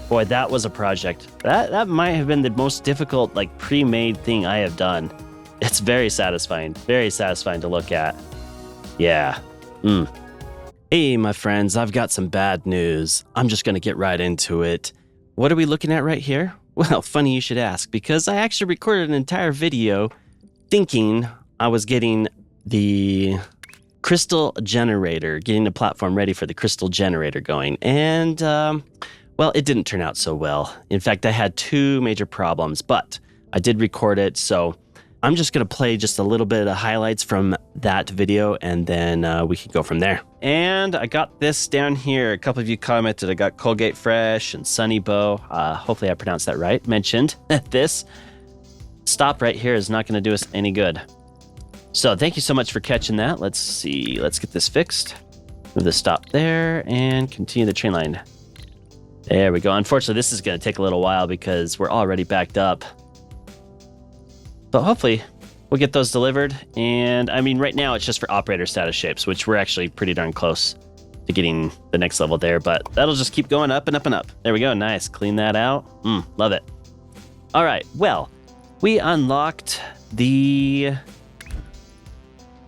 Boy, that was a project. That might have been the most difficult, like, pre-made thing I have done. It's very satisfying to look at. Yeah. Hey, my friends, I've got some bad news. I'm just going to get right into it. What are we looking at right here? Well, funny you should ask, because I actually recorded an entire video thinking I was getting the crystal generator, getting the platform ready for the crystal generator going. And, well, it didn't turn out so well. In fact, I had two major problems, but I did record it, so I'm just going to play just a little bit of highlights from that video, and then we can go from there. And I got this down here. A couple of you commented. I got Colgate Fresh and Sunny Bow. Hopefully I pronounced that right. Mentioned this stop right here is not going to do us any good. So thank you so much for catching that. Let's see. Let's get this fixed. Move the stop there and continue the train line. There we go. Unfortunately, this is going to take a little while because we're already backed up. But hopefully we'll get those delivered. And I mean, right now it's just for operator status shapes, which we're actually pretty darn close to getting the next level there, but that'll just keep going up and up and up. There we go. Nice. Clean that out. Love it. All right. Well, we unlocked the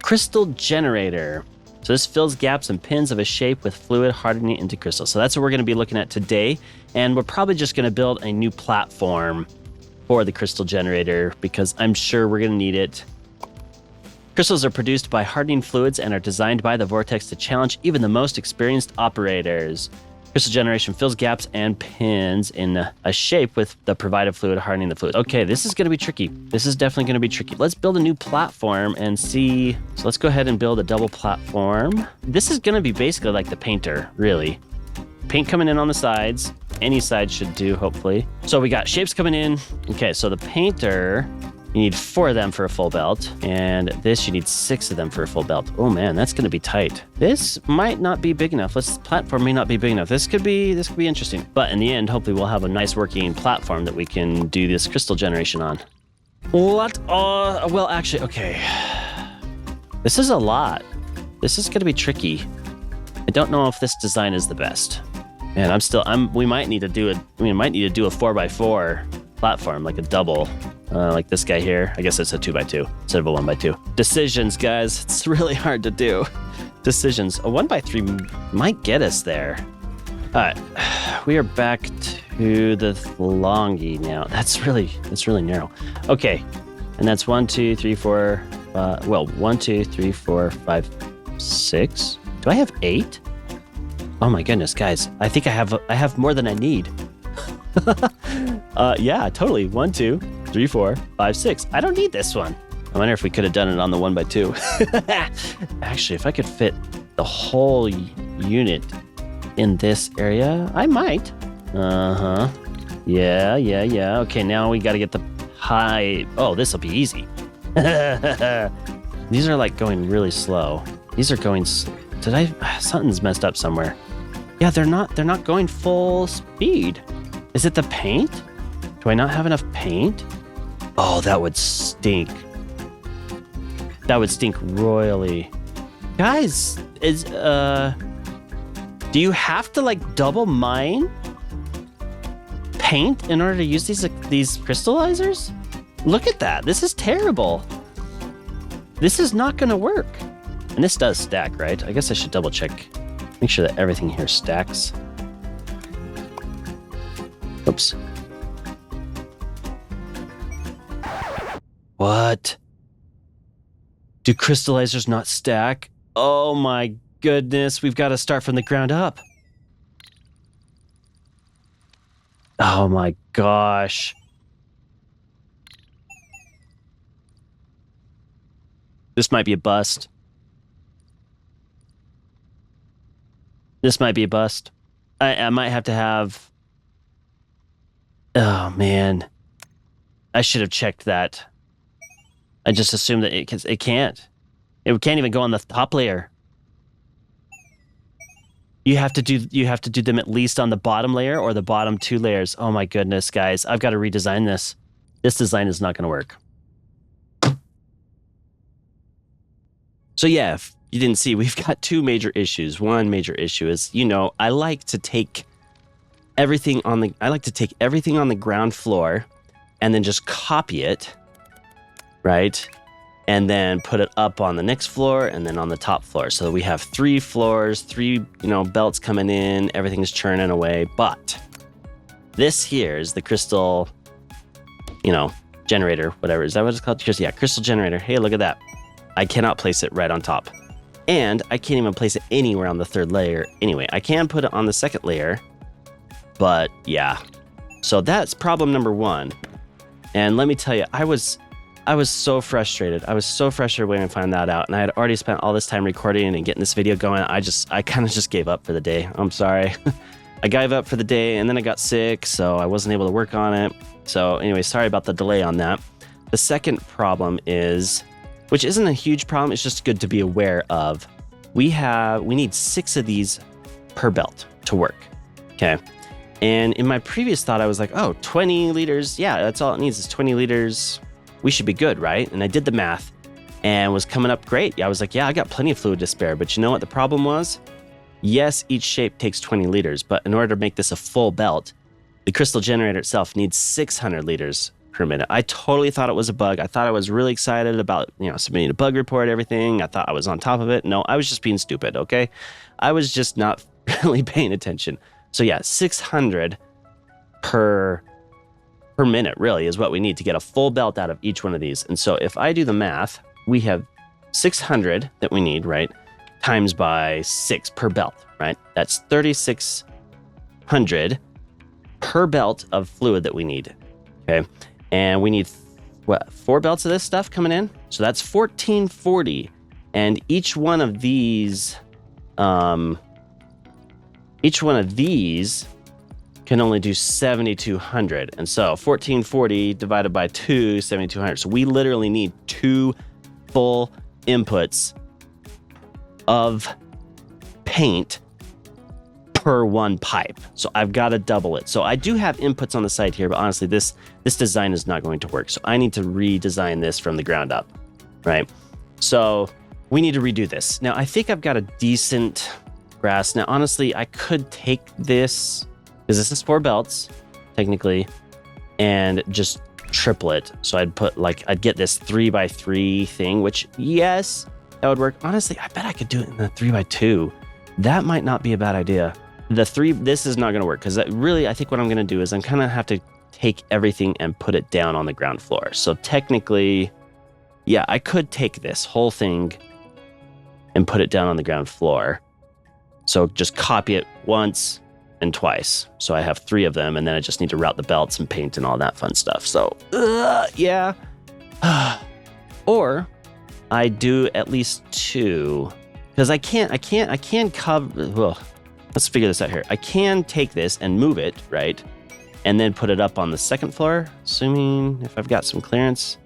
crystal generator. So this fills gaps and pins of a shape with fluid hardening into crystal. So that's what we're going to be looking at today. And we're probably just going to build a new platform for the crystal generator because I'm sure we're going to need it. Crystals are produced by hardening fluids and are designed by the vortex to challenge even the most experienced operators. Crystal generation fills gaps and pins in a shape with the provided fluid hardening the fluid. Okay, this is going to be tricky. This is definitely going to be tricky. Let's build a new platform and see. So let's go ahead and build a double platform. This is going to be basically like the painter, really. Paint coming in on the sides. Any side should do, hopefully. So we got shapes coming in. Okay, so the painter, you need 4 of them for a full belt. And this, you need 6 of them for a full belt. Oh man, that's gonna be tight. This might not be big enough. This platform may not be big enough. This could be interesting. But in the end, hopefully we'll have a nice working platform that we can do this crystal generation on. What? Well, actually, okay. This is a lot. This is gonna be tricky. I don't know if this design is the best. Man, we might need to do a 4x4 platform, like a double, like this guy here. I guess it's a 2x2 instead of a 1x2. Decisions, guys. It's really hard to do. Decisions. A 1x3 might get us there. All right, we are back to the longy now. That's really narrow. Okay, and that's 1, 2, 3, 4. 1, 2, 3, 4, 5, 6. Do I have 8? Oh my goodness, guys. I think I have more than I need. Yeah, totally. 1, 2, 3, 4, 5, 6. I don't need this one. I wonder if we could have done it on the 1x2. Actually, if I could fit the whole unit in this area, I might. Yeah. Okay, now we got to get the high. Oh, this will be easy. These are like going really slow. These are going. Something's messed up somewhere. Yeah, they're not going full speed. Is it the paint? Do I not have enough paint? Oh, that would stink. That would stink royally. Guys, do you have to like double mine paint in order to use these crystallizers? Look at that. This is terrible. This is not going to work. And this does stack, right? I guess I should double check. Make sure that everything here stacks. Oops. What? Do crystallizers not stack? Oh my goodness, we've got to start from the ground up. Oh my gosh. This might be a bust. This might be a bust. I might have to have... Oh, man. I should have checked that. I just assumed that it can't. It can't even go on the top layer. You have to do them at least on the bottom layer or the bottom 2 layers. Oh my goodness, guys. I've got to redesign this. This design is not going to work. So yeah, if you didn't see, we've got 2 major issues. One major issue is, I like to take everything on the, I like to take everything on the ground floor and then just copy it, right? And then put it up on the next floor and then on the top floor. So we have 3 floors, 3, belts coming in, everything's churning away. But this here is the crystal, generator, whatever. Is that what it's called? Yeah, crystal generator. Hey, look at that. I cannot place it right on top. And I can't even place it anywhere on the 3rd layer. Anyway, I can put it on the 2nd layer. But yeah. So that's problem number 1. And let me tell you, I was so frustrated. I was so frustrated when I found that out. And I had already spent all this time recording and getting this video going. I kind of just gave up for the day. I'm sorry. I gave up for the day and then I got sick, so I wasn't able to work on it. So anyway, sorry about the delay on that. The second problem is, which isn't a huge problem, it's just good to be aware of. We need 6 of these per belt to work. Okay. And in my previous thought, I was like, oh, 20 liters. Yeah, that's all it needs is 20 liters. We should be good, right? And I did the math and was coming up great. I was like, yeah, I got plenty of fluid to spare. But you know what the problem was? Yes, each shape takes 20 liters, but in order to make this a full belt, the crystal generator itself needs 600 liters per minute. I totally thought it was a bug. I thought I was really excited about, submitting a bug report, everything. I thought I was on top of it. No, I was just being stupid, okay? I was just not really paying attention. So yeah, 600 per minute really is what we need to get a full belt out of each one of these. And so if I do the math, we have 600 that we need, right? Times by 6 per belt, right? That's 3,600 per belt of fluid that we need, okay? And we need, 4 belts of this stuff coming in? So that's 1,440. And each one of these can only do 7,200. And so 1,440 divided by 2, 7,200. So we literally need 2 full inputs of paint per 1 pipe. So I've got to double it. So I do have inputs on the side here, but honestly, this design is not going to work. So I need to redesign this from the ground up, right? So we need to redo this. Now, I think I've got a decent grasp. Now, honestly, I could take this, because this is 4 belts, technically, and just triple it. So I'd get this 3x3 thing, which, yes, that would work. Honestly, I bet I could do it in the 3x2. That might not be a bad idea. This is not going to work, because really, I think what I'm going to do is I'm kind of have to take everything and put it down on the ground floor. So technically, yeah, I could take this whole thing and put it down on the ground floor. So just copy it once and twice. So I have 3 of them, and then I just need to route the belts and paint and all that fun stuff. So, yeah. Or I do at least 2, because I can't cover, well, let's figure this out here. I can take this and move it, right? And then put it up on the 2nd floor, assuming if I've got some clearance.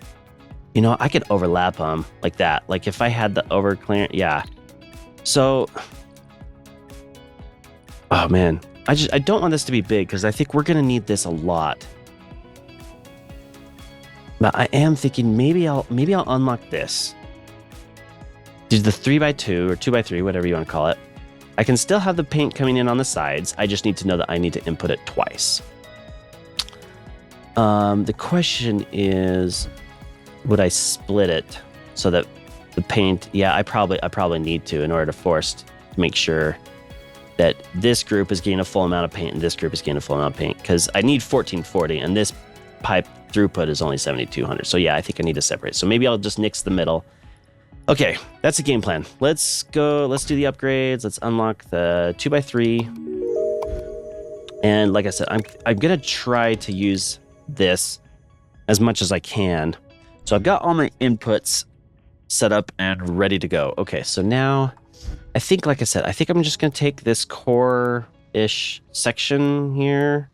I could overlap them like that. Like if I had the over clearance, yeah. So, oh man, I don't want this to be big, because I think we're going to need this a lot. But I am thinking maybe I'll unlock this. Do the 3x2 or 2x3, whatever you want to call it. I can still have the paint coming in on the sides. I just need to know that I need to input it twice. The question is, would I split it so that the paint? Yeah, I probably need to, in order to make sure that this group is getting a full amount of paint and this group is getting a full amount of paint, because I need 1,440 and this pipe throughput is only 7,200. So yeah, I think I need to separate. So maybe I'll just nix the middle. Okay, that's a game plan. Let's go. Let's do the upgrades. Let's unlock the 2x3. And like I said, I'm gonna try to use this as much as I can. So I've got all my inputs set up and ready to go. Okay, so now I think, like I said, I think I'm just gonna take this core-ish section here,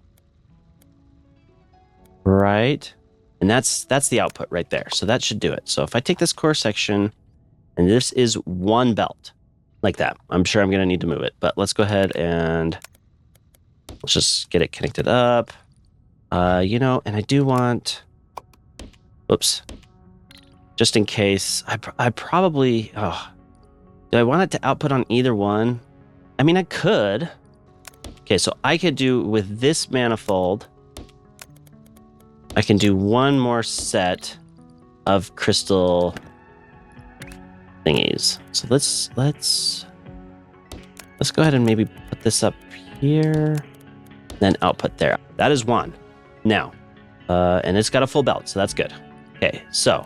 right? And that's the output right there. So that should do it. So if I take this core section, and this is 1 belt, like that. I'm sure I'm gonna need to move it, but let's go ahead and let's just get it connected up. And I do want, oops, just in case, I probably, do I want it to output on either one? I mean, I could, Okay, so I could do with this manifold, I can do one more set of crystal thingies. So let's go ahead and maybe put this up here, then output there. That is one. Now, and it's got a full belt, so that's good. Okay, so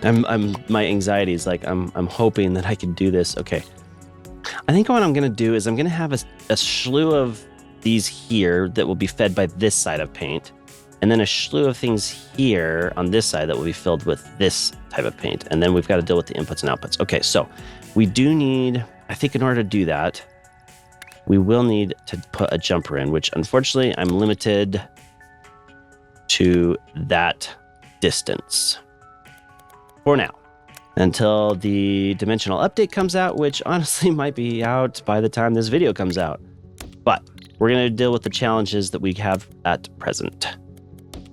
my anxiety is like I'm hoping that I can do this. Okay, I think what I'm gonna do is I'm gonna have a slew of these here that will be fed by this side of paint, and then a slew of things here on this side that will be filled with this type of paint, and then we've got to deal with the inputs and outputs. Okay, so we do need, I think in order to do that, we will need to put a jumper in, which unfortunately I'm limited to that distance for now, until the dimensional update comes out, which honestly might be out by the time this video comes out. But we're going to deal with the challenges that we have at present,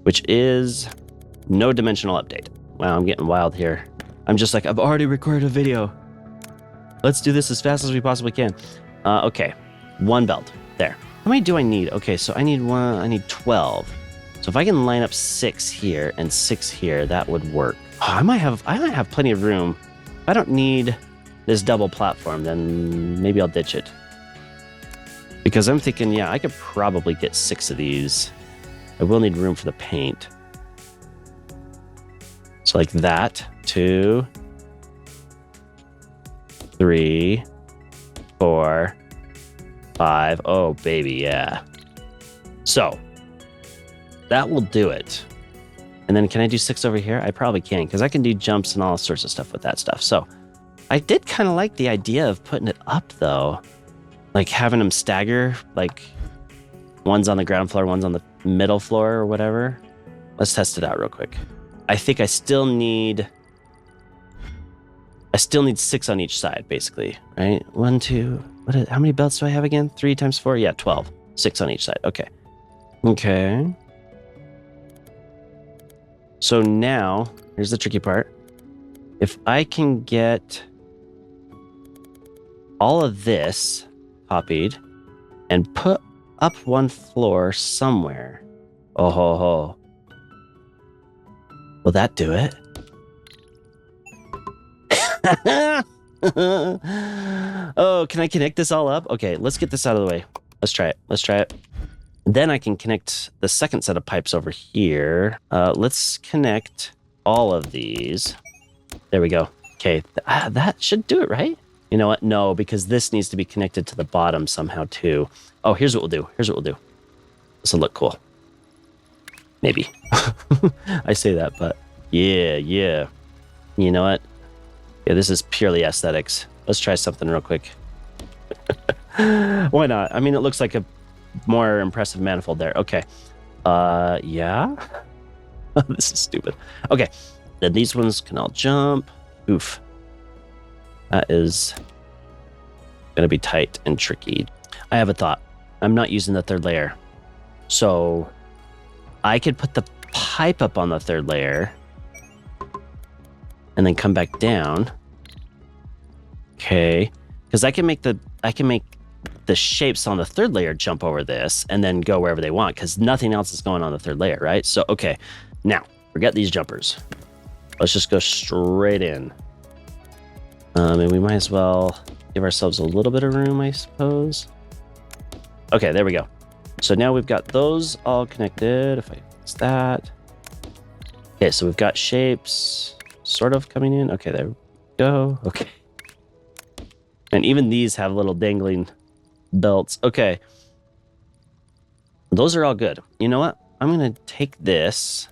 which is no dimensional update. Wow, I'm getting wild here. I'm just like, I've already recorded a video. Let's do this as fast as we possibly can. Okay, one belt there. How many do I need? Okay, so I need 12. So if I can line up 6 here and 6 here, that would work. Oh, I might have plenty of room. If I don't need this double platform, then maybe I'll ditch it. Because I'm thinking, yeah, I could probably get 6 of these. I will need room for the paint. So like that, 2, 3, 4, 5. Oh, baby, yeah. So that will do it. And then can I do 6 over here? I probably can, because I can do jumps and all sorts of stuff with that stuff. So I did kind of like the idea of putting it up, though. Like having them stagger, like one's on the ground floor, one's on the middle floor or whatever. Let's test it out real quick. I think I still need 6 on each side, basically, right? 1, 2, how many belts do I have again? 3 times 4? Yeah, 12. 6 on each side. Okay. Okay. So now, here's the tricky part. If I can get all of this copied and put up one floor somewhere. Oh ho ho. Will that do it? Oh, can I connect this all up? Okay, let's get this out of the way. Let's try it. Then I can connect the second set of pipes over here. Let's connect all of these. There we go. Okay, that should do it, right? You know what? No, because this needs to be connected to the bottom somehow too. Oh, here's what we'll do. This will look cool. Maybe. I say that, but yeah. You know what? Yeah, this is purely aesthetics. Let's try something real quick. Why not? I mean, it looks like a more impressive manifold there. Okay. Yeah. This is stupid. Okay. Then these ones can all jump. Oof. That is going to be tight and tricky. I have a thought. I'm not using the third layer. So I could put the pipe up on the third layer and then come back down. Okay. Because I can make the shapes on the third layer jump over this and then go wherever they want, because nothing else is going on the third layer, right? So, okay. Now, forget these jumpers. Let's just go straight in. And we might as well give ourselves a little bit of room, I suppose. Okay, there we go. So now we've got those all connected. If I fix that. Okay, so we've got shapes sort of coming in. Okay, there we go. Okay. And even these have little dangling belts. Okay. Those are all good. You know what? I'm going to take this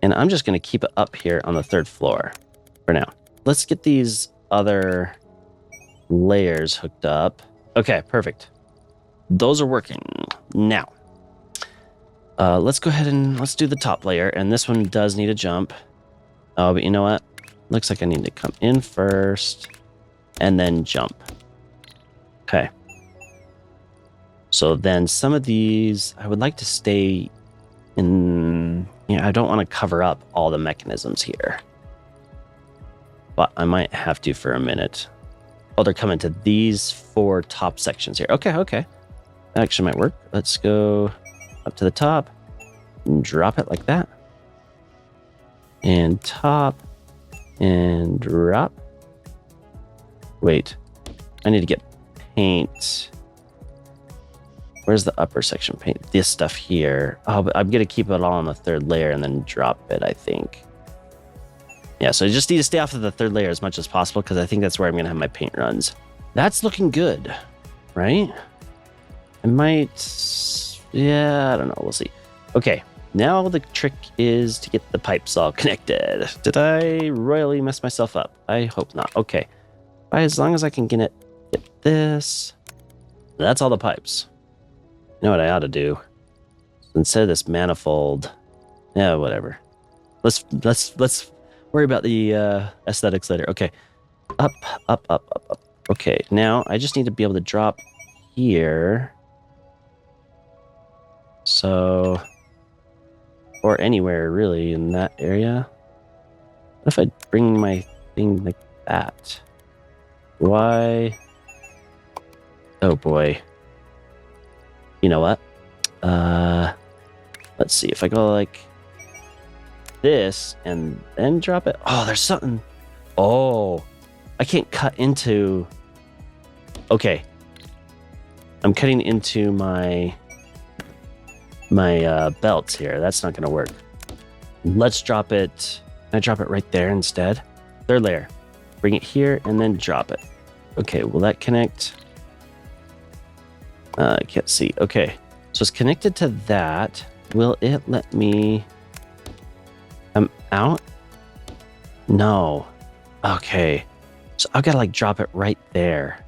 and I'm just going to keep it up here on the 3rd floor for now. Let's get these other layers hooked up. Okay, perfect. Those are working. Now, let's go ahead and let's do the top layer. And this one does need a jump. Oh, but you know what? Looks like I need to come in first and then jump. Okay. So then some of these, I would like to stay in, I don't want to cover up all the mechanisms here. But I might have to for a minute. Oh, they're coming to these 4 top sections here. Okay, okay. That actually might work. Let's go up to the top and drop it like that. And top and drop. Wait, I need to get paint. Where's the upper section paint? This stuff here. Oh, but I'm going to keep it all on the 3rd layer and then drop it, I think. Yeah, so I just need to stay off of the 3rd layer as much as possible because I think that's where I'm going to have my paint runs. That's looking good, right? I might... Yeah, I don't know. We'll see. Okay, now the trick is to get the pipes all connected. Did I royally mess myself up? I hope not. Okay. As long as I can get this. That's all the pipes. You know what I ought to do? Instead of this manifold, yeah, whatever. Let's worry about the aesthetics later. Okay, up. Okay, now I just need to be able to drop here. So, or anywhere really in that area. What if I bring my thing like that? Why? Oh boy. You know what? Let's see if I go like this and then drop it. Oh, there's something. Oh, I can't cut into. Okay. I'm cutting into my belts here. That's not going to work. Let's drop it. Can I drop it right there instead? 3rd layer. Bring it here and then drop it. Okay, will that connect? I can't see. Okay, so it's connected to that. Will it let me come out? No. Okay, so I've got to like drop it right there.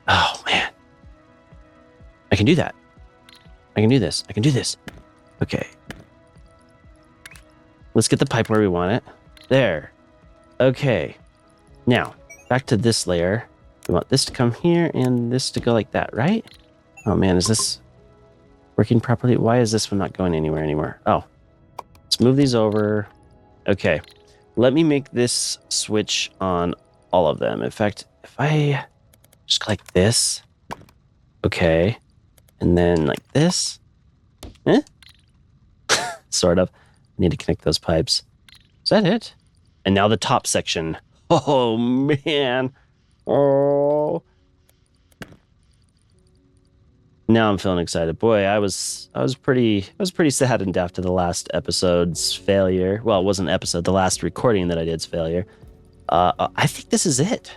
Oh man, I can do that. I can do this. I can do this. Okay, let's get the pipe where we want it. There. Okay, now back to this layer. We want this to come here and this to go like that, right? Oh man, is this working properly? Why is this one not going anywhere anymore? Oh, let's move these over. Okay, let me make this switch on all of them. In fact, if I just go like this, okay, and then like this, sort of. Need to connect those pipes. Is that it? And now the top section. Oh man. Oh. Now I'm feeling excited. Boy, I was pretty saddened after the last episode's failure. Well, it wasn't an episode, the last recording that I did's failure. I think this is it.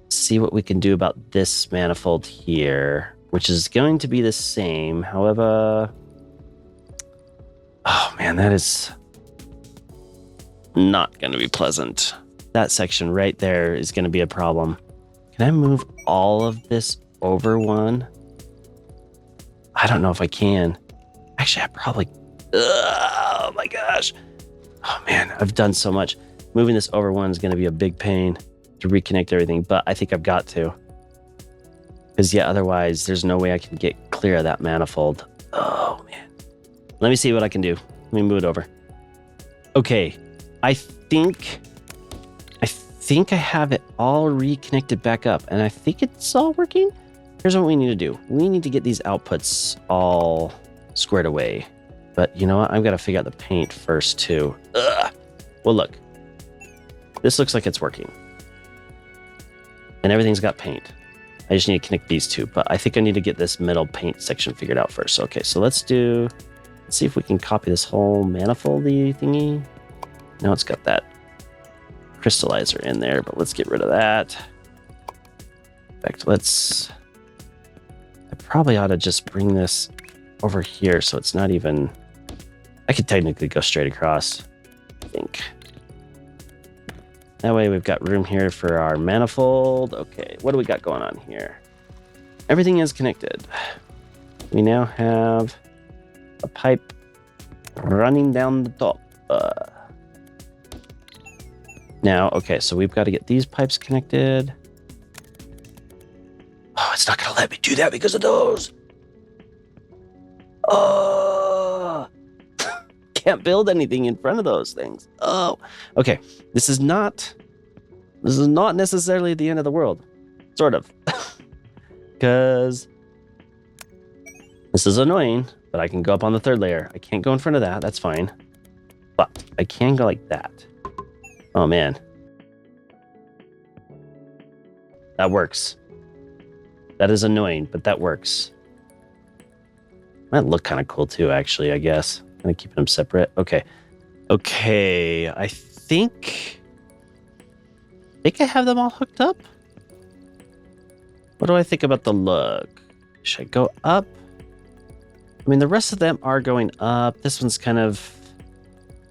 See what we can do about this manifold here, which is going to be the same. However, oh man, that is not going to be pleasant. That section right there is going to be a problem. Can I move all of this over one? I don't know if I can. Actually, I probably... Oh my gosh. Oh man, I've done so much. Moving this over one is going to be a big pain to reconnect everything, but I think I've got to. Because yeah, otherwise there's no way I can get clear of that manifold. Oh man. Let me see what I can do. Let me move it over. Okay, I think I have it all reconnected back up, and I think it's all working. Here's what we need to do. We need to get these outputs all squared away. But you know what? I've got to figure out the paint first too. Ugh. Well, look. This looks like it's working. And everything's got paint. I just need to connect these two, but I think I need to get this middle paint section figured out first. Okay, so let's see if we can copy this whole manifoldy thingy. Now it's got that crystallizer in there, but let's get rid of that. In fact, I probably ought to just bring this over here so it's not even... I could technically go straight across, I think. That way we've got room here for our manifold. Okay, what do we got going on here? Everything is connected. We now have a pipe running down the top. Now, okay, so we've got to get these pipes connected. Oh, it's not going to let me do that because of those. Oh, can't build anything in front of those things. Oh, okay. This is not This is not necessarily the end of the world. Sort of. Because this is annoying, but I can go up on the third layer. I can't go in front of that. That's fine. But I can go like that. Oh, man. That works. That is annoying, but that works. Might look kind of cool too, actually, I guess. I'm going to keep them separate. Okay. Okay. I think I have them all hooked up. What do I think about the look? Should I go up? I mean, the rest of them are going up. This one's kind of...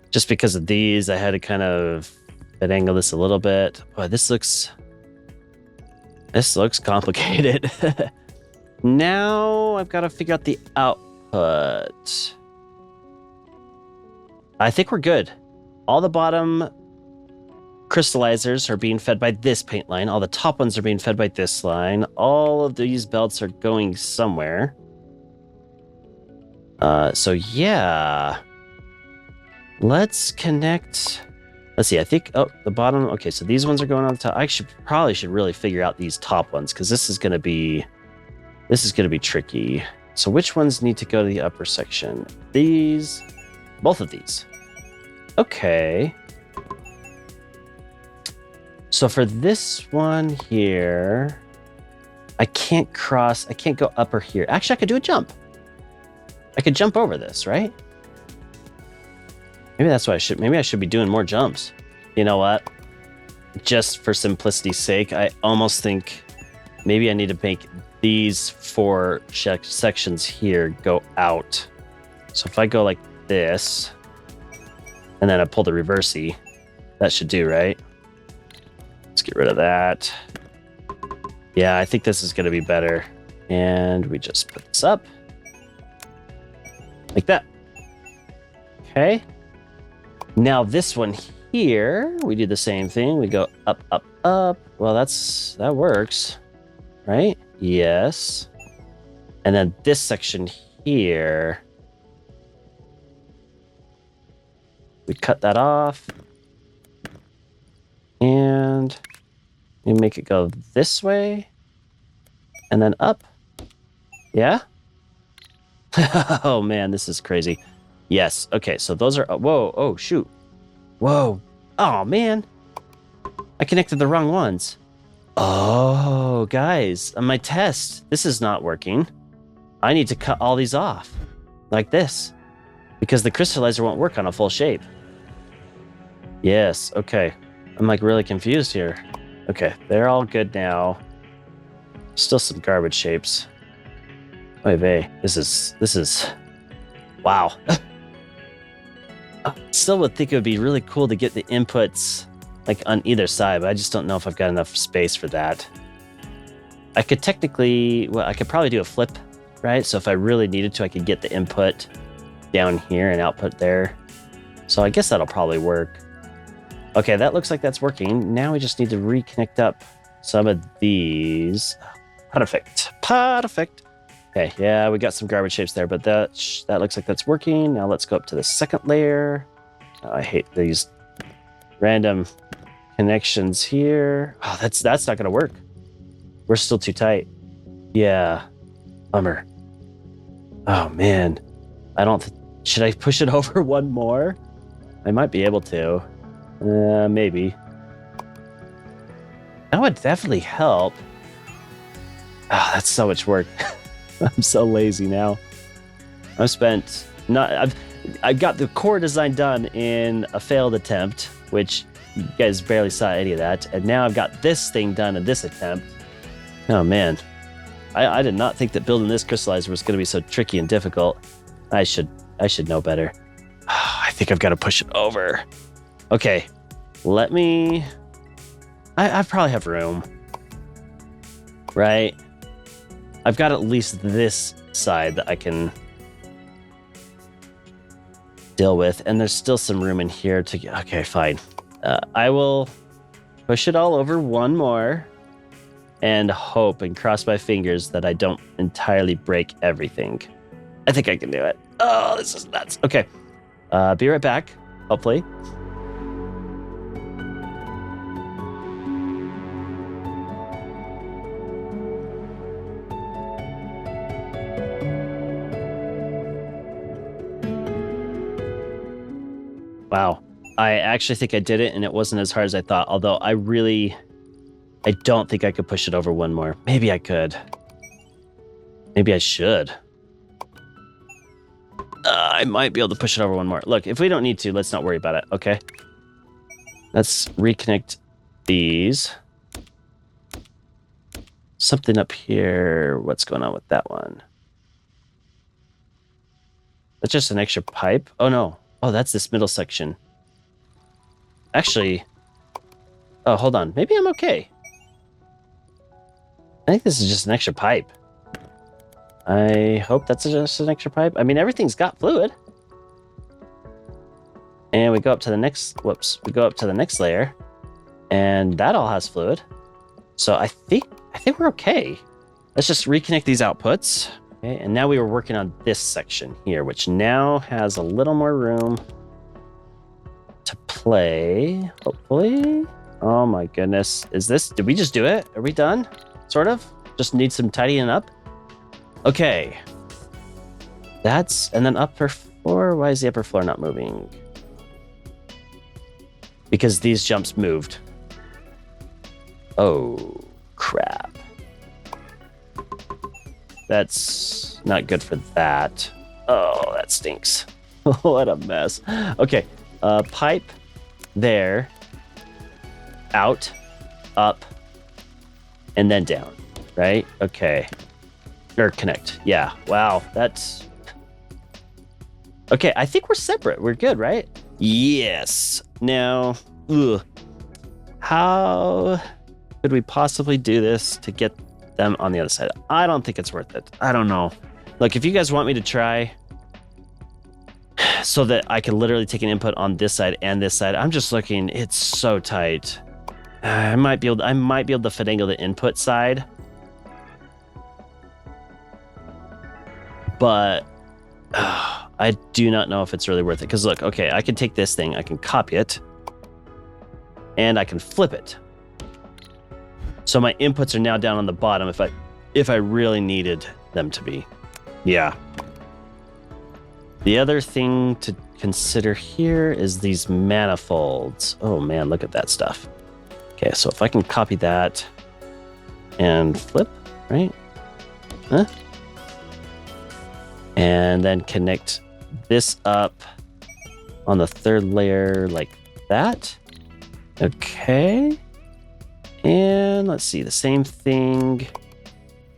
Just because of these, I had to kind of angle this a little bit. Boy, this looks complicated. Now I've got to figure out the output. I think we're good. All the bottom crystallizers are being fed by this paint line. All the top ones are being fed by this line. All of these belts are going somewhere. So yeah. Let's connect. Let's see. I think, oh, the bottom. Okay, so these ones are going on the top. I probably should really figure out these top ones because this is going to be tricky. So which ones need to go to the upper section? These, both of these. Okay. So for this one here, I can't go up or here. Actually, I could do a jump. I could jump over this, right? Maybe that's what maybe I should be doing more jumps. You know what? Just for simplicity's sake, I almost think maybe I need to make these 4 sections here go out. So if I go like this, and then I pull the reversey, that should do, right? Let's get rid of that. Yeah, I think this is going to be better. And we just put this up. Like that. Okay. Now this one here, we do the same thing. We go up, up, up. Well, that works, right? Yes. And then this section here, we cut that off. And we make it go this way. And then up. Yeah? Oh, man, this is crazy. Yes. Okay, so those are... Whoa. Oh, shoot. Whoa. Oh, man. I connected the wrong ones. Oh, guys. On my test, this is not working. I need to cut all these off. Like this. Because the crystallizer won't work on a full shape. Yes. Okay. I'm like really confused here. Okay. They're all good now. Still some garbage shapes. Oy vey. This is... Wow. I still would think it would be really cool to get the inputs like on either side, but I just don't know if I've got enough space for that. I could technically, well, I could probably do a flip, right? So if I really needed to, I could get the input down here and output there. So I guess that'll probably work. Okay, that looks like that's working. Now we just need to reconnect up some of these. Perfect. Perfect. Okay, yeah, we got some garbage shapes there, but that looks like that's working. Now let's go up to the second layer. I hate these random connections here. Oh, that's not going to work. We're still too tight. Yeah, bummer. Oh, man. Should I push it over one more? I might be able to. Maybe. That would definitely help. Oh, that's so much work. I'm so lazy now. I've got the core design done in a failed attempt, which you guys barely saw any of that. And now I've got this thing done in this attempt. Oh man. I did not think that building this crystallizer was going to be so tricky and difficult. I should know better. I think I've got to push it over. Okay. I probably have room. Right? I've got at least this side that I can deal with, and there's still some room in here to get... Okay, fine. I will push it all over one more and hope and cross my fingers that I don't entirely break everything. I think I can do it. Oh, this is nuts. Okay. Be right back, hopefully. Wow. I actually think I did it, and it wasn't as hard as I thought. Although I don't think I could push it over one more. Maybe I could. Maybe I should. I might be able to push it over one more. Look, if we don't need to, let's not worry about it, okay? Let's reconnect these. Something up here. What's going on with that one? That's just an extra pipe? Oh, no. Oh, that's this middle section. Actually... Oh, hold on. Maybe I'm okay. I think this is just an extra pipe. I hope that's just an extra pipe. I mean, everything's got fluid. And we go up to the next... Whoops. We go up to the next layer. And that all has fluid. So I think we're okay. Let's just reconnect these outputs. Okay, and now we were working on this section here, which now has a little more room to play, hopefully. Oh my goodness. Did we just do it? Are we done? Sort of? Just need some tidying up? Okay. And then upper floor. Why is the upper floor not moving? Because these jumps moved. Oh, crap. That's not good for that. Oh, that stinks. What a mess. Okay, pipe there, out, up, and then down, right? Okay. Or connect. Yeah, wow, that's... Okay, I think we're separate. We're good, right? Yes. Now, how could we possibly do this to get them on the other side? I don't think it's worth it. I don't know. Look, if you guys want me to try so that I can literally take an input on this side and this side, I'm just looking, it's so tight. I might be able to finagle the input side. But I do not know if it's really worth it. Because look, okay, I can take this thing, I can copy it, and I can flip it. So my inputs are now down on the bottom if I really needed them to be. Yeah. The other thing to consider here is these manifolds. Oh man, look at that stuff. Okay, so if I can copy that and flip, right? Huh? And then connect this up on the third layer like that. Okay. And let's see, the same thing,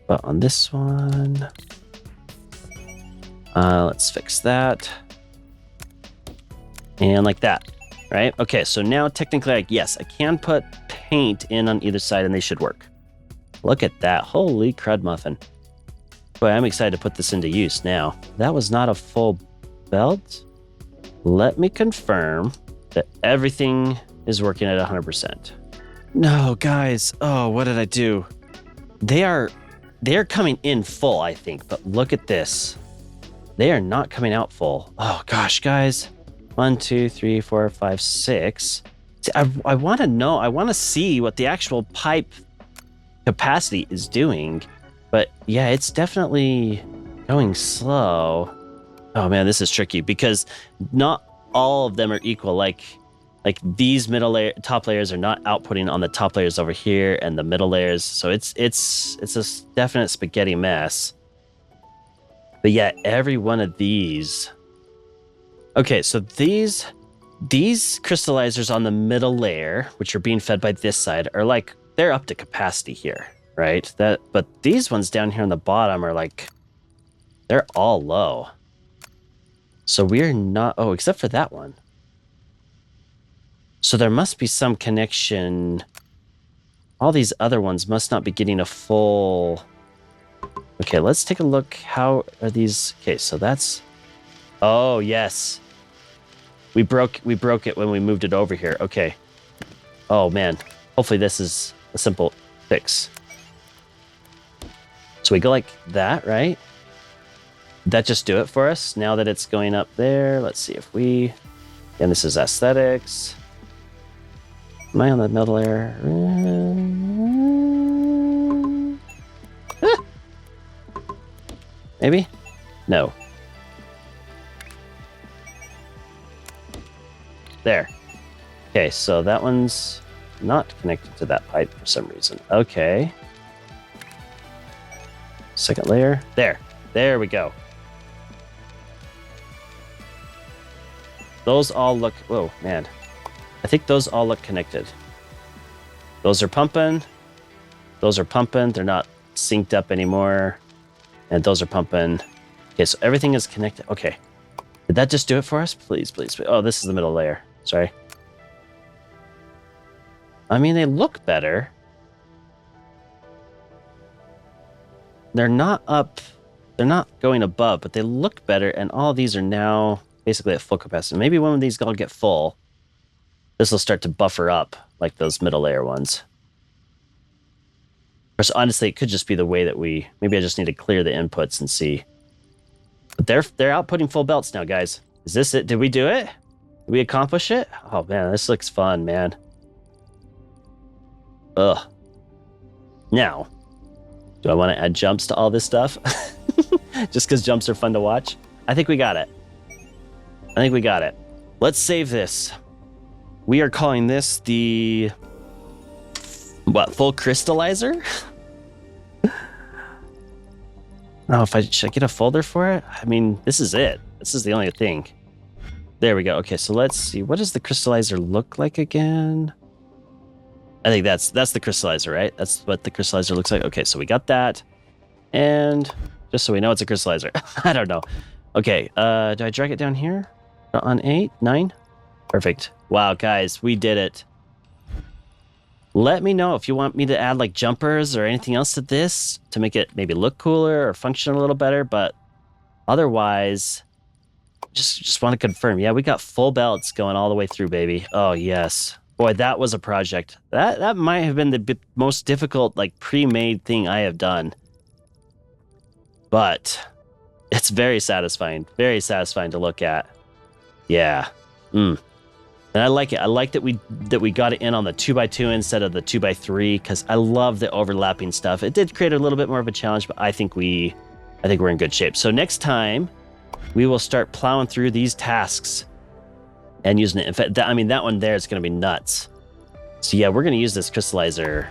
but on this one. Let's fix that. And like that, right? Okay, so now technically, yes, I can put paint in on either side and they should work. Look at that, holy crud muffin. Boy, I'm excited to put this into use now. That was not a full belt. Let me confirm that everything is working at 100%. No, guys. Oh, what did I do? They're coming in full, I think, but look at this. They are not coming out full. Oh gosh, guys. 1, 2, 3, 4, 5, 6. See, I want to know. I want to see what the actual pipe capacity is doing. But yeah, it's definitely going slow. Oh man, this is tricky because not all of them are equal. Like these top layers are not outputting on the top layers over here and the middle layers. So it's a definite spaghetti mess. But yeah, every one of these. Okay, so these crystallizers on the middle layer, which are being fed by this side, are like, they're up to capacity here, right? But these ones down here on the bottom are like, they're all low. So we're not, oh, except for that one. So there must be some connection. All these other ones must not be getting a full... Okay, let's take a look. How are these? Okay, so that's... Oh, yes. We broke it when we moved it over here. Okay. Oh, man. Hopefully this is a simple fix. So we go like that, right? Did that just do it for us? Now that it's going up there, let's see if we... And this is aesthetics. Am I on the middle layer? Maybe? No. There. Okay, so that one's not connected to that pipe for some reason. Okay. Second layer. There we go. Those all look... Whoa, man. I think those all look connected. Those are pumping. Those are pumping. They're not synced up anymore. And those are pumping. Okay, so everything is connected. Okay. Did that just do it for us? Please, please, please. Oh, this is the middle layer. Sorry. I mean, they look better. They're not up. They're not going above, but they look better. And all of these are now basically at full capacity. Maybe when these all get full, this will start to buffer up like those middle layer ones. Of course, honestly, it could just be the way that maybe I just need to clear the inputs and see. But they're outputting full belts now, guys. Is this it? Did we do it? Did we accomplish it? Oh, man, this looks fun, man. Ugh. Now, do I want to add jumps to all this stuff? Just because jumps are fun to watch? I think we got it. I think we got it. Let's save this. We are calling this the... What, full crystallizer? Oh, should I get a folder for it? I mean, this is it. This is the only thing. There we go. Okay, so let's see. What does the crystallizer look like again? I think that's the crystallizer, right? That's what the crystallizer looks like. Okay, so we got that. And just so we know it's a crystallizer. I don't know. Okay, do I drag it down here? On 8, 9? Perfect. Wow, guys, we did it. Let me know if you want me to add like jumpers or anything else to this to make it maybe look cooler or function a little better. But otherwise, just want to confirm. Yeah, we got full belts going all the way through, baby. Oh, yes. Boy, that was a project. That might have been the most difficult like pre-made thing I have done. But it's very satisfying to look at. Yeah. And I like it. I like that we got it in on the 2x2 instead of the 2x3 because I love the overlapping stuff. It did create a little bit more of a challenge, but I think we're in good shape. So next time we will start plowing through these tasks and using it. In fact, that one there is going to be nuts. So yeah, we're going to use this crystallizer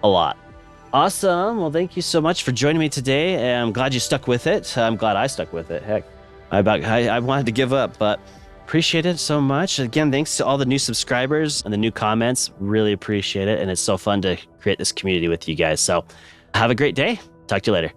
a lot. Awesome. Well, thank you so much for joining me today. I'm glad you stuck with it. I'm glad I stuck with it. Heck, I wanted to give up, but appreciate it so much. Again, thanks to all the new subscribers and the new comments. Really appreciate it. And it's so fun to create this community with you guys. So have a great day. Talk to you later.